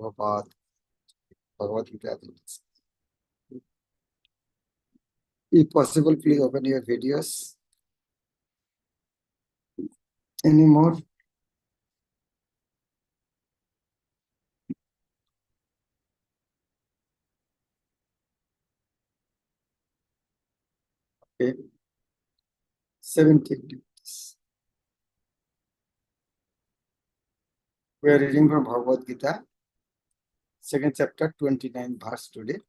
Prabhupada, Bhagavad Gita. If possible, please open your videos. Any more? Okay. 17. We are reading from Bhagavad Gita, second chapter, 29 verse today.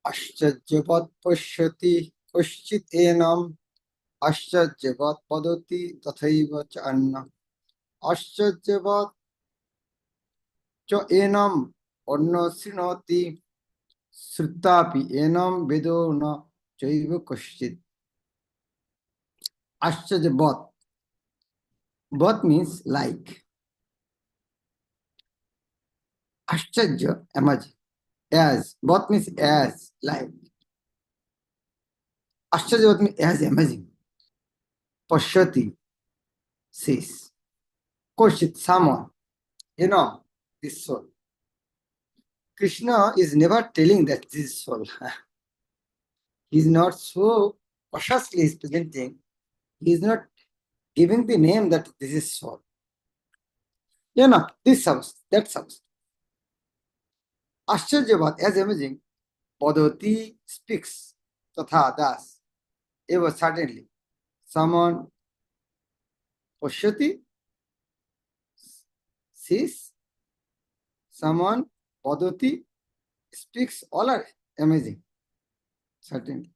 Ashcharyavat pashyati kaschit enam ashcharyavat padati tathaiva cha anna ashcharyavat cha enam anna srinoti sruttapi enam vedo na chaiva kaschit. Ashcharyavat. Bat means like. Ashcharya, amazing. As. Bat means as, like. Ashcharya means as, amazing. Pashyati, sees. Koshit, someone. This soul. Krishna is never telling that this is soul. He is not so cautiously presenting. He is not giving the name that this is soul. This house, that house. Ashcharyavat, as amazing. Padoti speaks. Tatha das. Eva certainly. Someone pashyati sees. Someone padoti speaks. All are amazing. Certainly.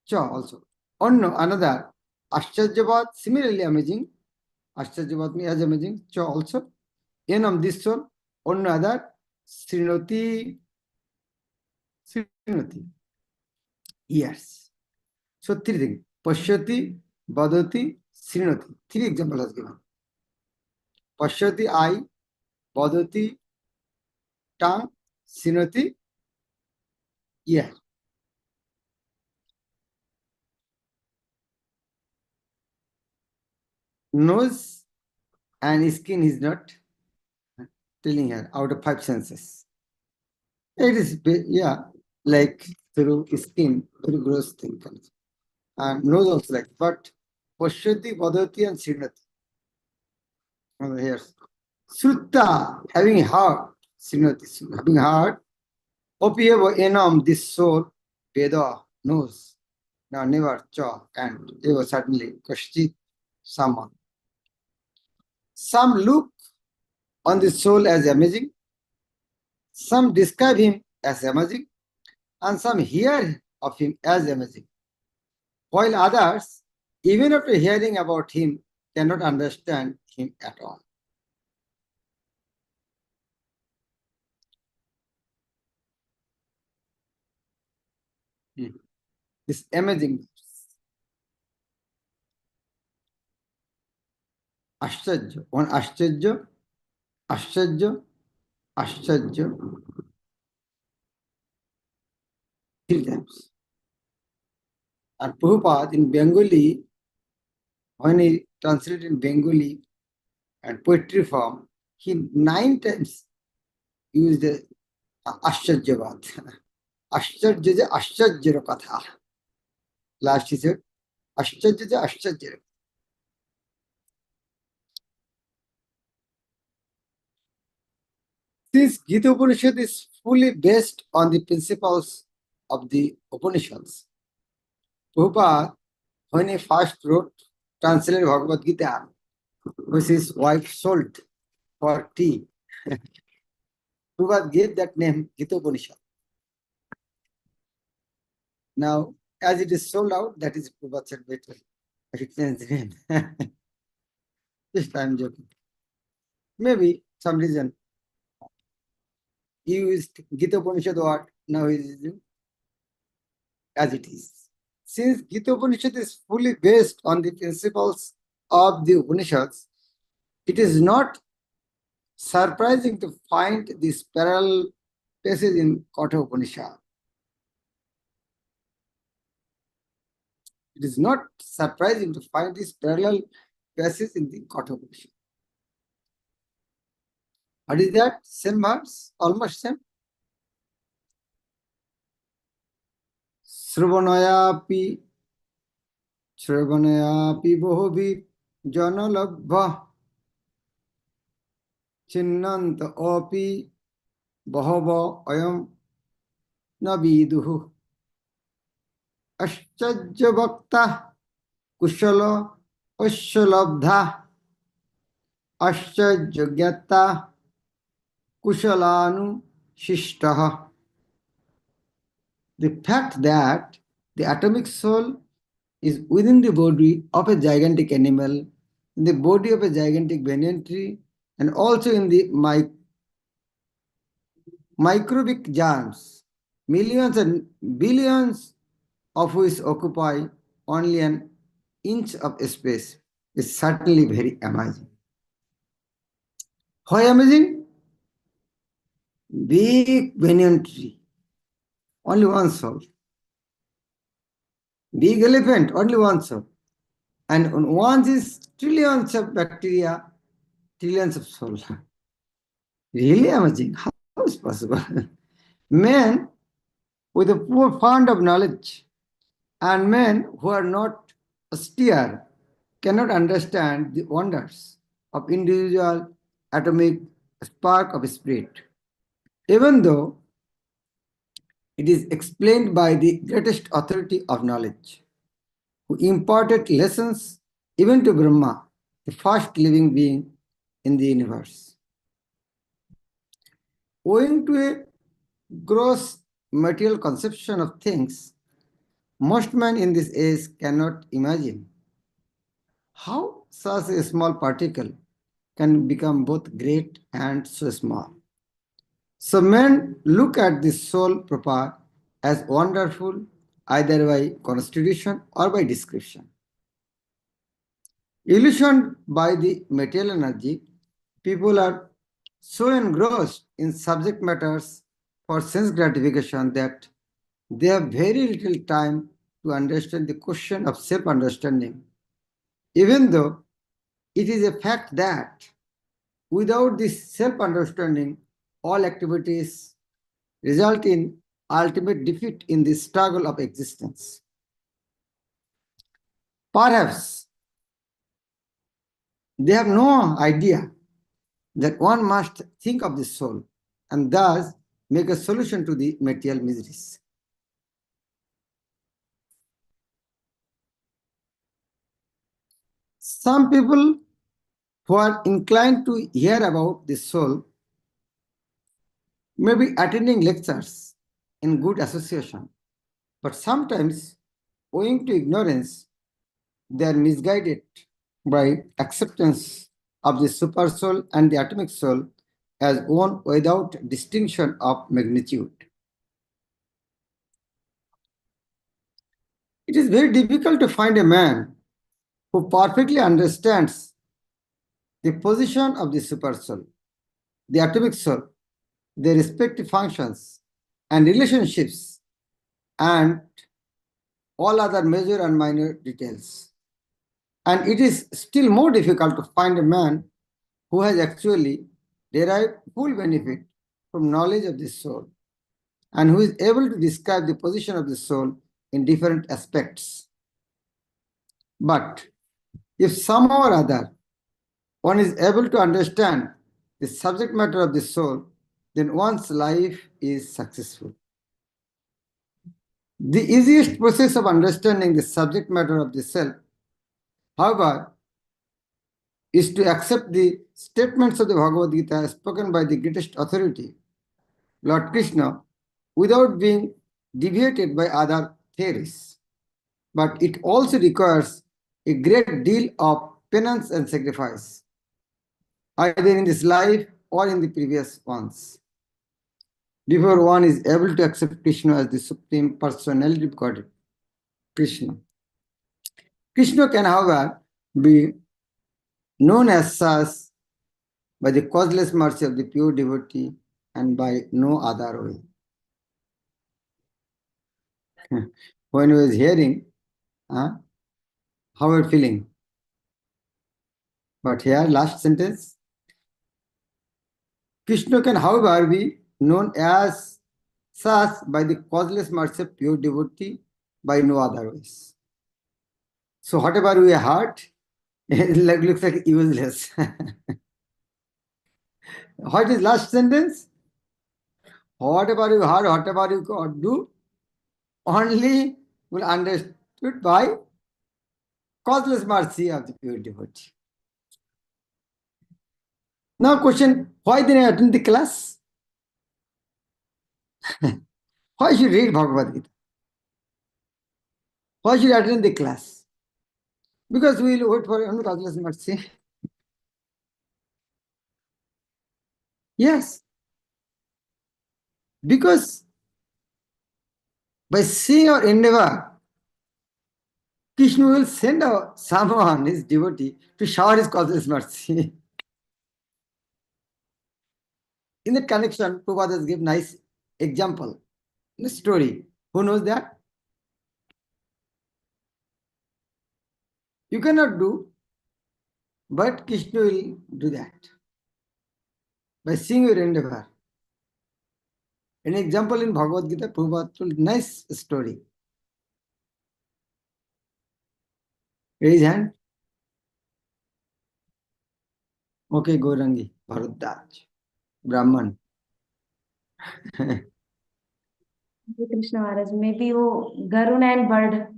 Cha also. Anno, another. Ashcharyavat, similarly amazing. Ashcharyavat means as amazing. Cha also. Enam, this soul. Anno, other. Srinoti. Yes. So three things. Pashyati, Vadati, Srinoti. Three examples has given. Pashyati, eye. Vadati, tongue. Srinoti, ear. Nose and skin is not telling her out of five senses. It is, like through skin, very gross thing. And nose also like, but Pashyati, Vadati, and Srinoti. Here. Sutta, having heart, Srinoti, having heart. Opiyeva enam, this soul, Veda knows. Now never cha and ever certainly kashchit someone. Some look on the soul as amazing, some describe him as amazing, and some hear of him as amazing. While others, even after hearing about him, cannot understand him at all. This amazing. Ashcharya, one Ashcharya, Ashcharya, Ashcharya, three times. And Prabhupada in Bengali, when he translated in Bengali and poetry form, he 9 times used the Ashcharyavat. Ashcharya, Ashcharya Katha. Last he said, Ashcharya, Ashcharya. This Gita Upanishad is fully based on the principles of the Upanishads. Prabhupada, when he first wrote, translated Bhagavad Gita, which his wife sold for tea, Prabhupada gave that name Gita Upanishad. Now, as it is sold out, that is Prabhupada said, wait, I should change the name. Just I am joking. Maybe some reason. He used Gita Upanishad word, now he is using as it is. Since Gita Upanishad is fully based on the principles of the Upanishads, it is not surprising to find this parallel passage in Katha Upanishad. It is not surprising to find this parallel passage in the Katha Upanishad. What is that? Same words? Almost same. Sravanayapi bohobi janalabha chinnanta api bahava ayam naviduhu aschajya bhakta kushala pashalabdha aschajya gyata kushalanu shishtaha. The fact that the atomic soul is within the body of a gigantic animal, in the body of a gigantic banyan tree, and also in the microbic germs, millions and billions of which occupy only an inch of space, is certainly very amazing. Why amazing? Big banyan tree, only one soul. Big elephant, only one soul. And one is trillions of bacteria, trillions of souls. Really amazing. How is possible? Men with a poor fund of knowledge and men who are not austere cannot understand the wonders of individual atomic spark of spirit. Even though it is explained by the greatest authority of knowledge, who imparted lessons even to Brahma, the first living being in the universe. Owing to a gross material conception of things, most men in this age cannot imagine how such a small particle can become both great and so small. So men look at the soul proper as wonderful either by constitution or by description. Illusioned by the material energy, people are so engrossed in subject matters for sense gratification that they have very little time to understand the question of self-understanding, even though it is a fact that without this self-understanding, all activities result in ultimate defeat in the struggle of existence. Perhaps they have no idea that one must think of the soul and thus make a solution to the material miseries. Some people who are inclined to hear about the soul may be attending lectures in good association, but sometimes, owing to ignorance, they are misguided by acceptance of the super soul and the atomic soul as one without distinction of magnitude. It is very difficult to find a man who perfectly understands the position of the super soul, the atomic soul, their respective functions and relationships, and all other major and minor details. And it is still more difficult to find a man who has actually derived full benefit from knowledge of the soul and who is able to describe the position of the soul in different aspects. But if somehow or other one is able to understand the subject matter of the soul, then one's life is successful. The easiest process of understanding the subject matter of the self, however, is to accept the statements of the Bhagavad Gita spoken by the greatest authority, Lord Krishna, without being deviated by other theories. But it also requires a great deal of penance and sacrifice, either in this life or in the previous ones, before one is able to accept Krishna as the Supreme Personality of Godhead, Krishna. Krishna can, however, be known as such by the causeless mercy of the pure devotee and by no other way. When I was hearing, how are you feeling? But here, last sentence. Krishna can, however, be known as such by the causeless mercy of pure devotee by no other ways. So whatever we heard, it looks like useless. What is last sentence? Whatever you heard, whatever you could do, only will understood by causeless mercy of the pure devotee. Now question, why then I attend the class? Why should read Bhagavad Gita? Why should I attend the class? Because we will wait for only causeless mercy. Yes. Because by seeing our endeavor, Krishna will send someone, his devotee, to shower his causeless mercy. In that connection, Prabhupada has given nice example, in the story. Who knows that? You cannot do, but Krishna will do that. By seeing your endeavor. An example in Bhagavad Gita, Prabhupada told nice story. Raise hand. Okay, Gaurangi, Bharadwaj, Brahman. Krishna Maharaj, maybe Garun and bird,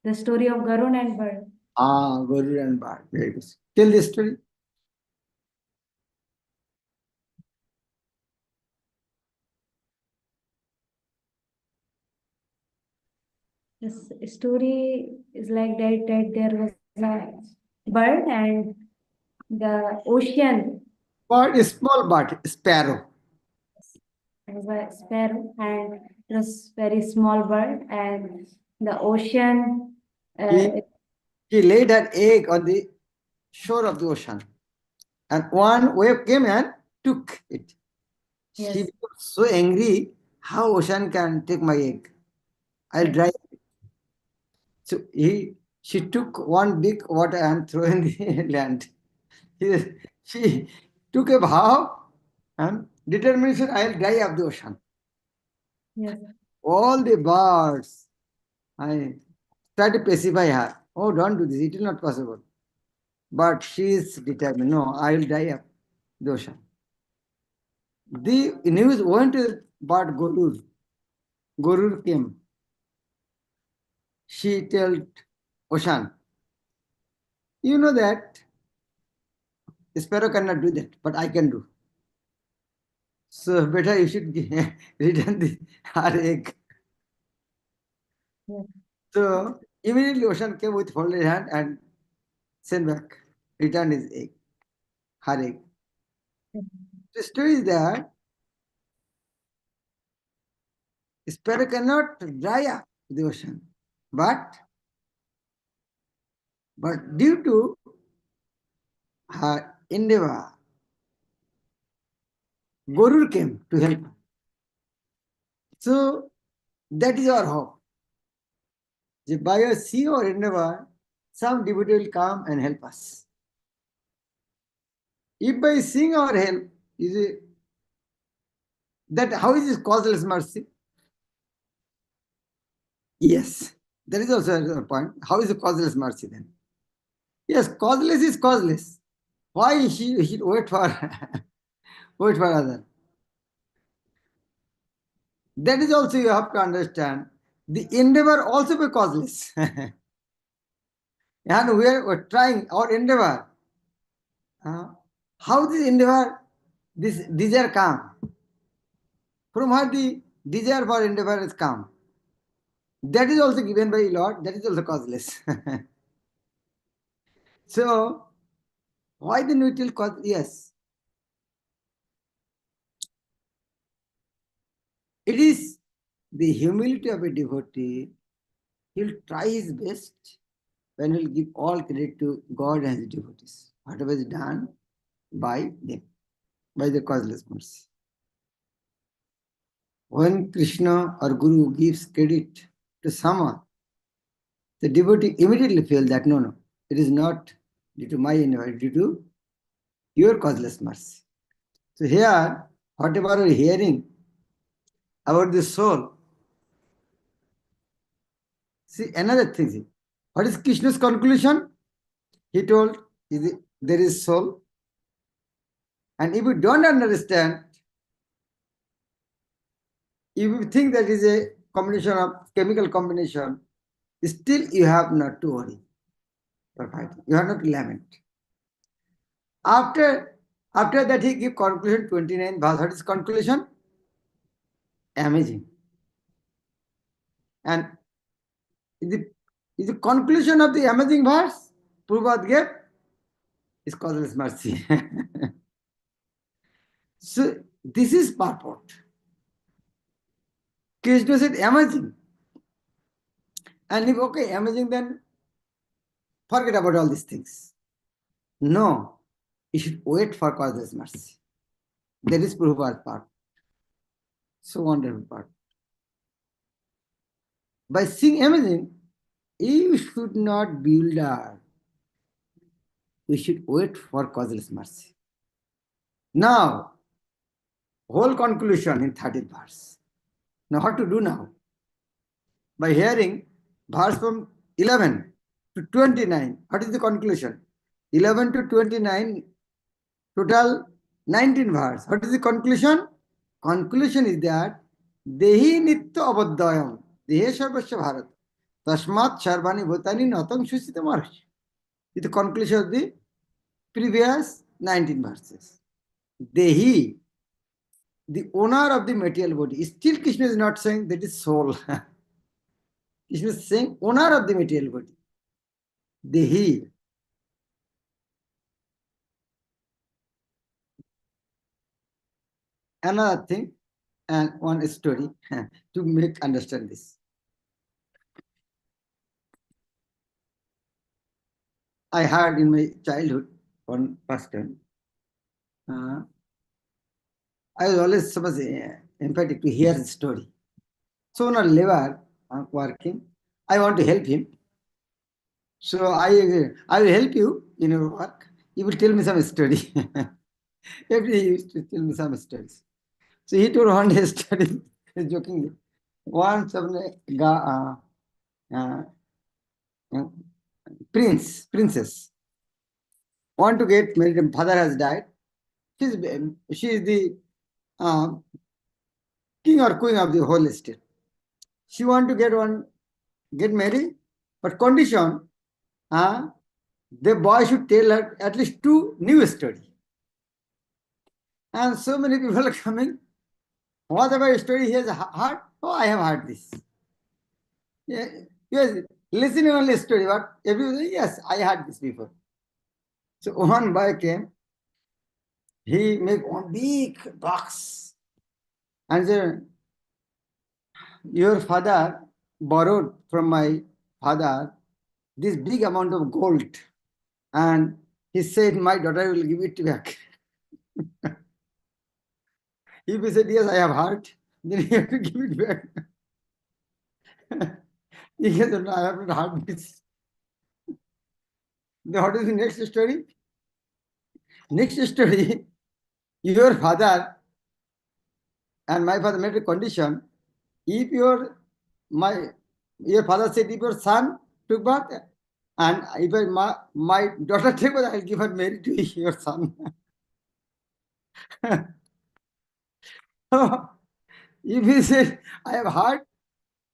the story of Garun and bird. Guru and Bharat. Very good. Tell the story. This story is like that there was a bird and the ocean. Bird is small bird, sparrow. It was a sparrow and it was very small bird and the ocean. He laid an egg on the shore of the ocean. And one wave came and took it. Yes. She became so angry, how ocean can take my egg? I'll dry it. So she took one big water and threw in the land. She took a vow and determination, I'll dry up the ocean. Yes. All the birds, I tried to pacify her. Oh, don't do this, it is not possible. But she is determined, no, I will dry up the ocean. The news went to but Gorur. Gorur came. She told ocean, you know that sparrow cannot do that, but I can do. So better you should return her egg. Yes. So immediately ocean came with folded hand and sent back, returned his egg, her egg. The story is that sparrow cannot dry up the ocean, but due to her endeavor, Gorur came to help her. So that is our hope. By a sea or endeavor, some devotee will come and help us. If by seeing our help, is it, that how is this causeless mercy? Yes, that is also a point. How is the causeless mercy then? Yes, causeless is causeless. Why she should wait for wait for other? That is also you have to understand. The endeavor also be causeless. And we're trying our endeavor. How this endeavor, this desire come? From where the desire for endeavor is come? That is also given by Lord, that is also causeless. So, why then we tell cause? Yes. It is the humility of a devotee. He'll try his best when he'll give all credit to God and his devotees. Whatever is done by them, by the causeless mercy. When Krishna or Guru gives credit to someone, the devotee immediately feels that no, it is not due to my endeavor, due to your causeless mercy. So here, whatever you're hearing about the soul. See, another thing. See, what is Krishna's conclusion? He told, there is soul. And if you don't understand, if you think that is a combination of chemical combination, still you have not to worry for fighting. You have not to lament. After that, he give conclusion 29 verse. What is conclusion? Amazing. And the conclusion of the amazing verse, Prabhupada gave, is causeless mercy. So this is purport. Krishna said amazing. And if okay, amazing, then forget about all these things. No, you should wait for causeless mercy. That is Prabhupada's part. So wonderful part. By seeing amazing, you should not build up. We should wait for causeless mercy. Now, whole conclusion in 30th verse. Now, what to do now? By hearing verse from 11 to 29, what is the conclusion? 11 to 29, total 19 verse. What is the conclusion? Conclusion is that Dehi Nitya Abadhyayam, Dehe Sarvasya Bharat, Tasmat Sarvani Bhutani Natang Susita Maharaj. Is the conclusion of the previous 19 verses. Dehi, the owner of the material body. Still Krishna is not saying that is soul. Krishna is saying owner of the material body. Dehi. Another thing, and one story to make understand this. I heard in my childhood, one first time, I was always so much emphatic to hear the story. So on a labor working, I want to help him. So I will help you in your work. You will tell me some story. Every day he used to tell me some stories. So he told one day story, jokingly. Once princess want to get married. Father has died. She is the king or queen of the whole estate. She want to get married, but condition, the boy should tell her at least 2 new stories. And so many people are coming. Whatever story he has heard, oh, I have heard this. Yeah, yes, listening only story, but everybody, yes, I heard this before. So one boy came, he made one big box and said, your father borrowed from my father this big amount of gold, and he said, my daughter will give it back. If he said, yes, I have heard, then he have to give it back. He said, no, I have not heard this. Then what is the next story? Next story, your father and my father made a condition. If your father said, if your son took birth, and if my daughter take birth, I'll give her married to your son. If he said, I have heard,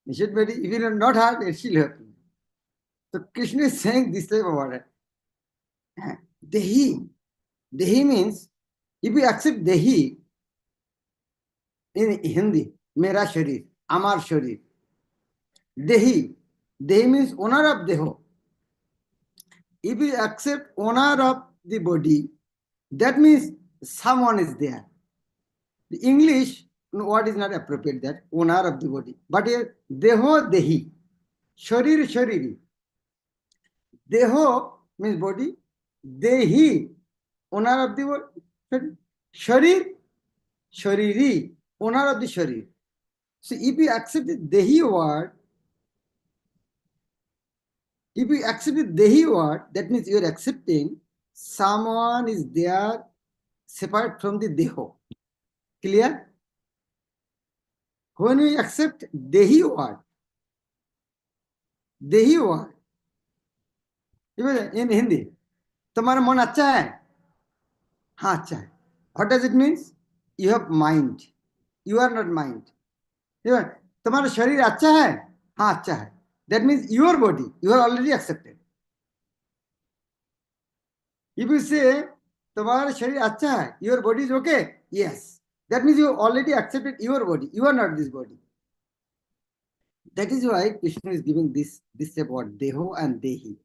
he should marry. If he have not heard, it shall happen. So Krishna is saying this type of word. Dehi. Dehi means, if you accept Dehi in Hindi, Mera Sharir, Amar Sharir. Dehi. Dehi means owner of Deho. If you accept owner of the body, that means someone is there. The English word is not appropriate there, owner of the body. But here, Deho Dehi. Sharir Shariri. Deho means body. Dehi, owner of the body. Sharir, Shariri, owner of the Sharir. So if you accept the Dehi word, that means you are accepting someone is there separate from the Deho. Clear? When we accept Dehi word, even in Hindi, तुम्हारा मन अच्छा है? हाँ अच्छा है. What does it mean? You have mind. You are not mind. Even तुम्हारा शरीर अच्छा है? हाँ अच्छा है. That means your body, you are already accepted. If you say तुम्हारा शरीर अच्छा है, your body is okay, yes, that means you already accepted your body. You are not this body. That is why Krishna is giving this about Deho and Dehi.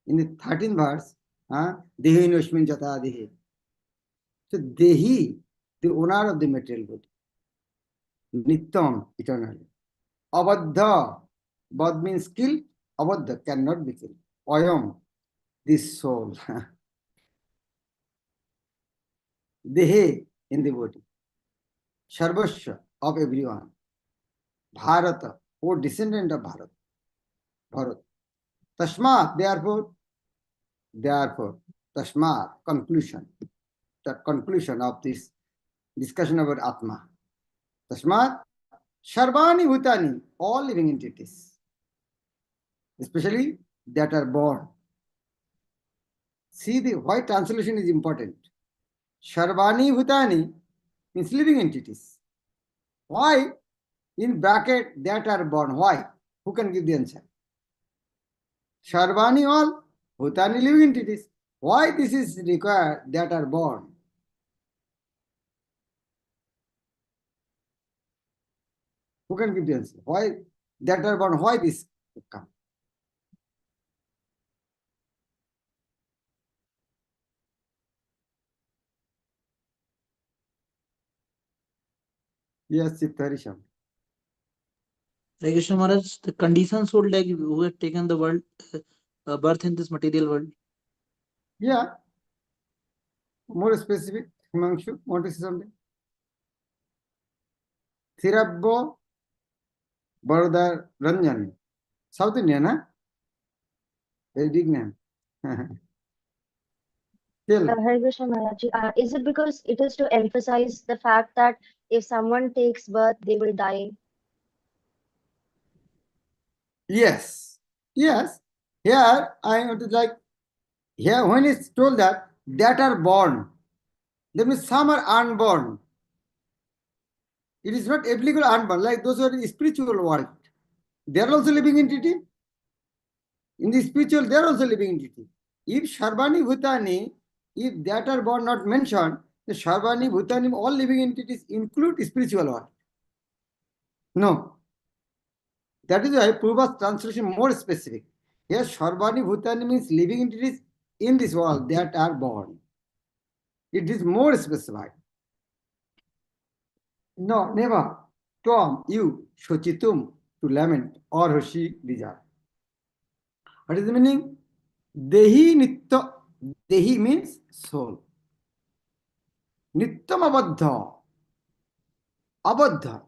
In the 13th verse, Deho Inoshmin Jata Dehi. So Dehi, the owner of the material body. Nityam, eternally. Abadha, Bad means kill, Abadha cannot be killed. Ayam, this soul. Dehe, in the body. Sarvasya, of everyone. Bharata, O descendant of Bharat. Tashmat, therefore, Tashmat, conclusion. The conclusion of this discussion about Atma. Tashmat, Sarvani Bhutani, all living entities, especially that are born. See, the why translation is important. Sarvani Bhutani means living entities. Why? In bracket, that are born. Why? Who can give the answer? Sarvani all, Bhutani living entities. Why this is required that are born? Who can give the answer? Why that are born? Why this come? Yes, Chittarisham. Like Krishna Maharaj, the conditioned soul like who have taken the world birth in this material world. Yeah. More specific, Himanshu, want to say something? Thirabbo Baroda Ranjan. South Indian, huh? Very big name. Tell. Hare Krishna Maharaj, is it because it is to emphasize the fact that if someone takes birth, they will die? Yes. Yes. Here, I want to like, here when it's told that are born, that means some are unborn. It is not applicable unborn, like those who are in the spiritual world. They are also living entity. In the spiritual, they are also living entity. If Sarvani Bhutani, if that are born not mentioned, the Sarvani Bhutani, all living entities include spiritual world. No. That is why Purva's translation more specific. Here, Sarvani Bhutani means living entities in this world that are born. It is more specified. No, never. Tom, you, Shochitum, to lament, or Hoshi Bija. What is the meaning? Dehi Nitya. Dehi means soul. Nityam Abadha. Abadha.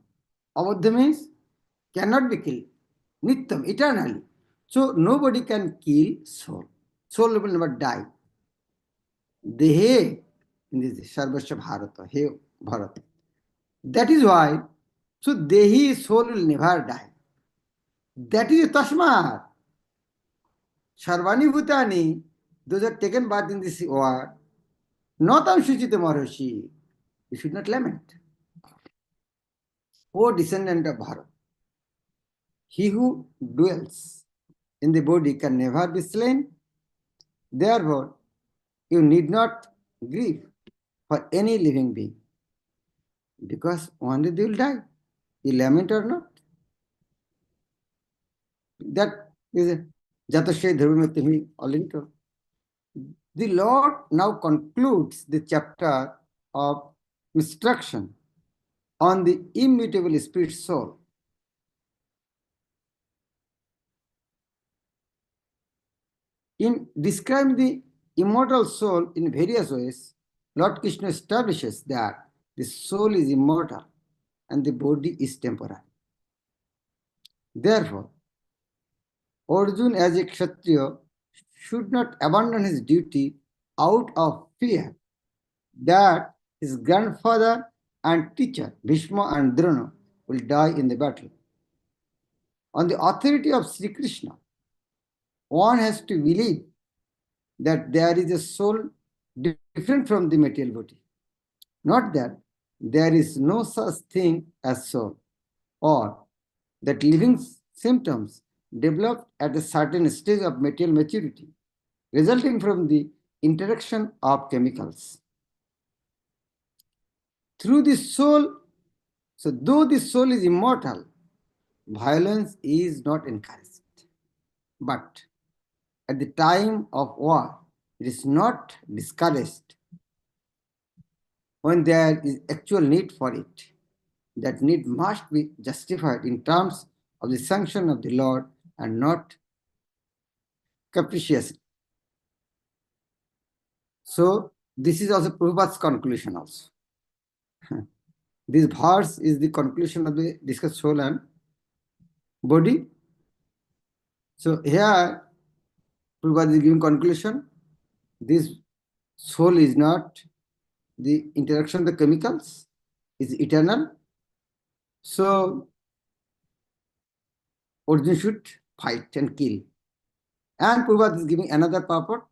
Abadha means cannot be killed. Nityam, eternally. So nobody can kill soul. Soul will never die. Dehe, in this Sarvasya Bharata, He Bharata. That is why, so Dehi soul will never die. That is Tashmat. Sarvani Bhutani, those are taken birth in this world, Notam Shuchita Maharashi. You should not lament. O descendant of Bharat, he who dwells in the body can never be slain. Therefore, you need not grieve for any living being, because one day they will die. You lament or not. That is Jatashay Dharmamatami already told. The Lord now concludes the chapter of instruction on the immutable spirit soul. In describing the immortal soul in various ways, Lord Krishna establishes that the soul is immortal and the body is temporal. Therefore, Arjuna as a Kshatriya should not abandon his duty out of fear that his grandfather and teacher, Bhishma and Drona, will die in the battle. On the authority of Sri Krishna, one has to believe that there is a soul different from the material body. Not that there is no such thing as soul, or that living symptoms develop at a certain stage of material maturity, resulting from the interaction of chemicals. Through the soul, so though the soul is immortal, violence is not encouraged. But at the time of war, it is not discouraged when there is actual need for it. That need must be justified in terms of the sanction of the Lord and not capriciously. So this is also Prabhupada's conclusion also. This verse is the conclusion of the discussed soul and body. So here Prabhupada is giving conclusion. This soul is not the interaction of the chemicals, is eternal. So Arjuna should fight and kill. And Prabhupada is giving another purport.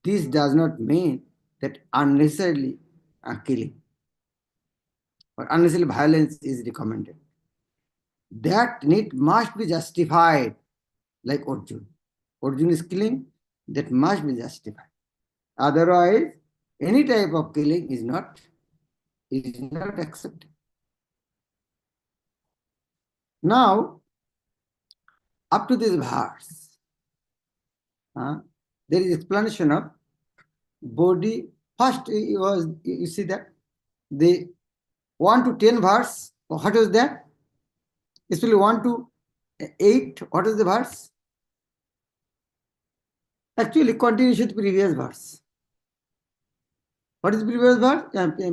This does not mean that unnecessarily killing or unnecessary violence is recommended. That need must be justified, like Arjuna. Arjuna is killing, that must be justified. Otherwise, any type of killing is not accepted. Now, up to this verse, there is explanation of body. First, it was, you see that the 1 to 10 verse, what was that? Especially 1 to 8, what is the verse? Actually, continuation with previous verse. What is previous verse?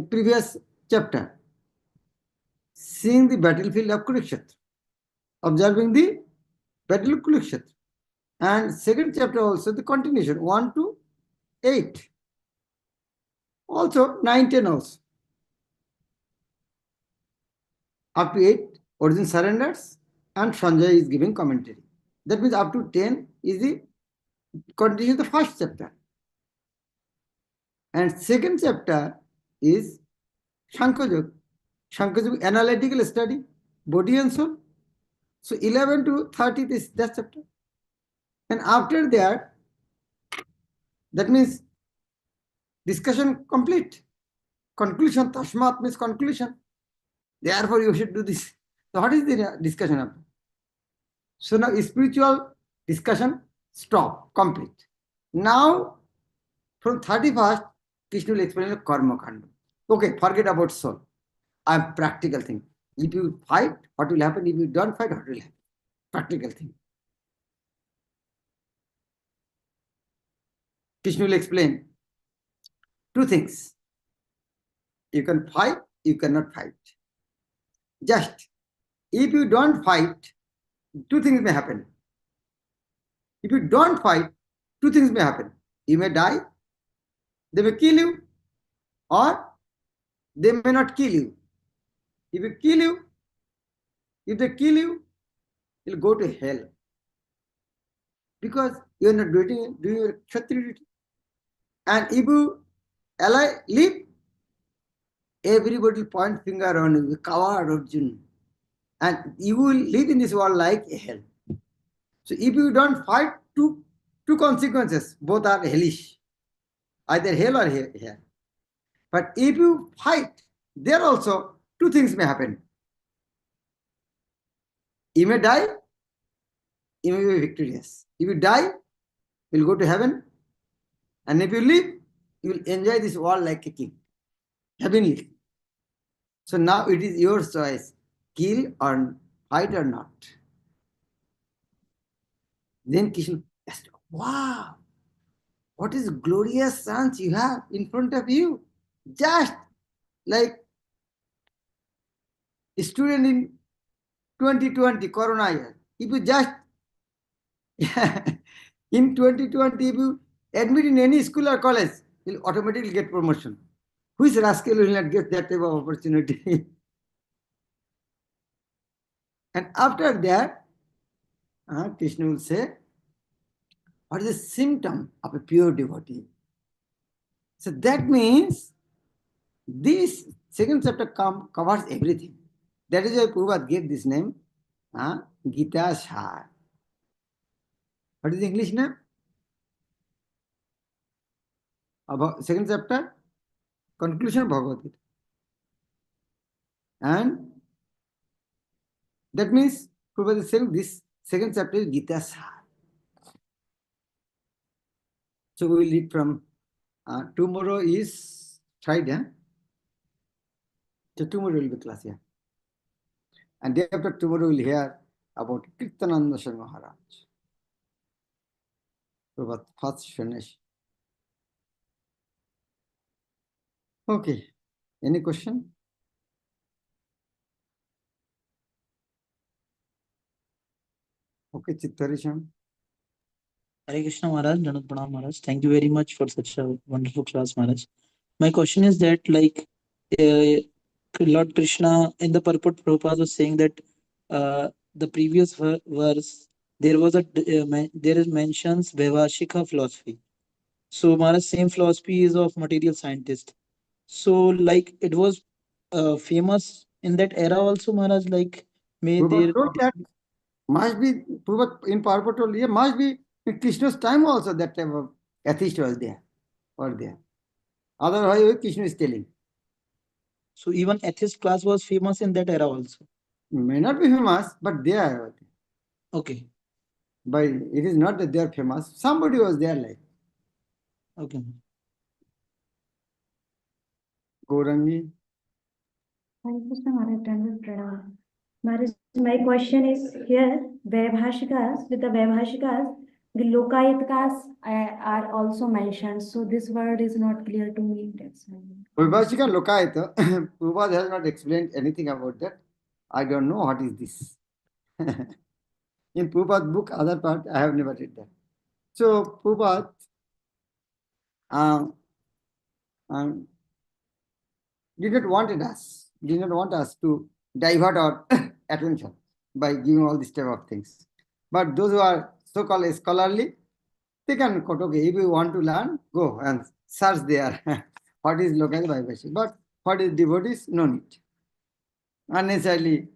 Previous chapter. Seeing the battlefield of Kurukshetra. Observing the battle of Kurukshetra. And second chapter also the continuation, 1 to 8. Also 9, 10 also. Up to 8, Arjuna surrenders and Sanjay is giving commentary. That means up to 10 is the continuation of the first chapter. And second chapter is Shankha Yoga analytical study, body and soul. So 11 to 30 is that chapter. And after that means discussion complete. Conclusion, Tashmat means conclusion. Therefore, you should do this. So what is the discussion of? So now spiritual discussion stop, complete. Now from 31st, Krishna will explain the karma kanda. Okay, forget about soul. I am practical thing. If you fight, what will happen? If you don't fight, what will happen? Practical thing. Krishna will explain two things. You can fight, you cannot fight. Just, if you don't fight, two things may happen. If you don't fight, two things may happen. You may die, they may kill you, or they may not kill you. If they kill you, you'll go to hell. Because you're not doing your Kshatriya duty. And if you live, everybody will point finger on you, coward Arjuna. And you will live in this world like a hell. So if you don't fight, two consequences, both are hellish. Either hell or hell. But if you fight, there also two things may happen. You may die, you may be victorious. If you die, you'll go to heaven. And if you live, you will enjoy this world like a king. Heavenly. So now it is your choice. Kill or fight or not. Then Krishna asked, wow, what is glorious chance you have in front of you. Just like a student in 2020 Corona year. If you just in 2020, if you admit in any school or college, you'll automatically get promotion. Which rascal will not get that type of opportunity? And after that, Krishna will say, what is the symptom of a pure devotee? So that means this second chapter covers everything. That is why Prabhupada gave this name, Gita Shar. What is the English name? About second chapter, conclusion of Bhagavad Gita. And that means Prabhupada is saying this second chapter is Gita Shar. So we will read from tomorrow is Friday. So tomorrow will be class, yeah. And day after tomorrow we'll hear about Kirtananda Maharaj. Prabhupada first finish. Okay. Any question? Okay, Chittarisham. Hare Krishna Maharaj, Danut Pranam Maharaj. Thank you very much for such a wonderful class, Maharaj. My question is that, like, Lord Krishna in the purport, Prabhupada was saying that the previous verse there was there is mentions Vaivashika philosophy. So Maharaj, same philosophy is of material scientist. So like it was famous in that era also, Maharaj. Like may Prabhupada there told that must be, Prabhupada in Purport told, yeah, must be in Krishna's time also that type of atheist was there. Or there. Otherwise, Krishna is telling. so even atheist class was famous in that era also. May not be famous, but they are. Okay. But it is not that they are famous. Somebody was there like Okay. Gaurangi. Hare Krishna Maharaj, Dandavat Pranam. Maharaj, my question is here, Vaibhashikas, with the Vaibhashikas, the Lokayatkas are also mentioned. So this word is not clear to me. That's why. Vaibhashika Lokayata, Prabhupada has not explained anything about that. I don't know what is this. In Prabhupada's book, other part, I have never read that. So Prabhupada um, did not want us to divert our attention by giving all this type of things. But those who are so-called scholarly, they can quote, okay, if you want to learn, go and search there. What is local vibration? But what is devotees? No need. Unnecessarily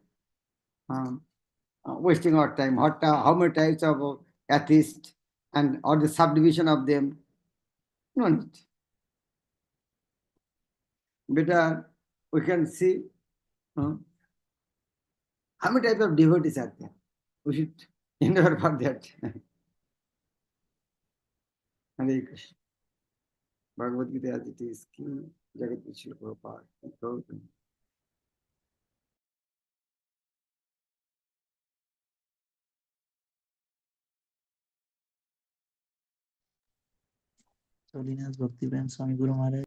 wasting our time. How many types of atheists and or the subdivision of them? No need. Better we can see how many types of devotees are there. We should endeavor for that. Hare Krishna. Bhagavad Gita as it is, King Jagat Vishnu Prabhupada. Holiness, Bhakti Prema Swami Guru Maharaj.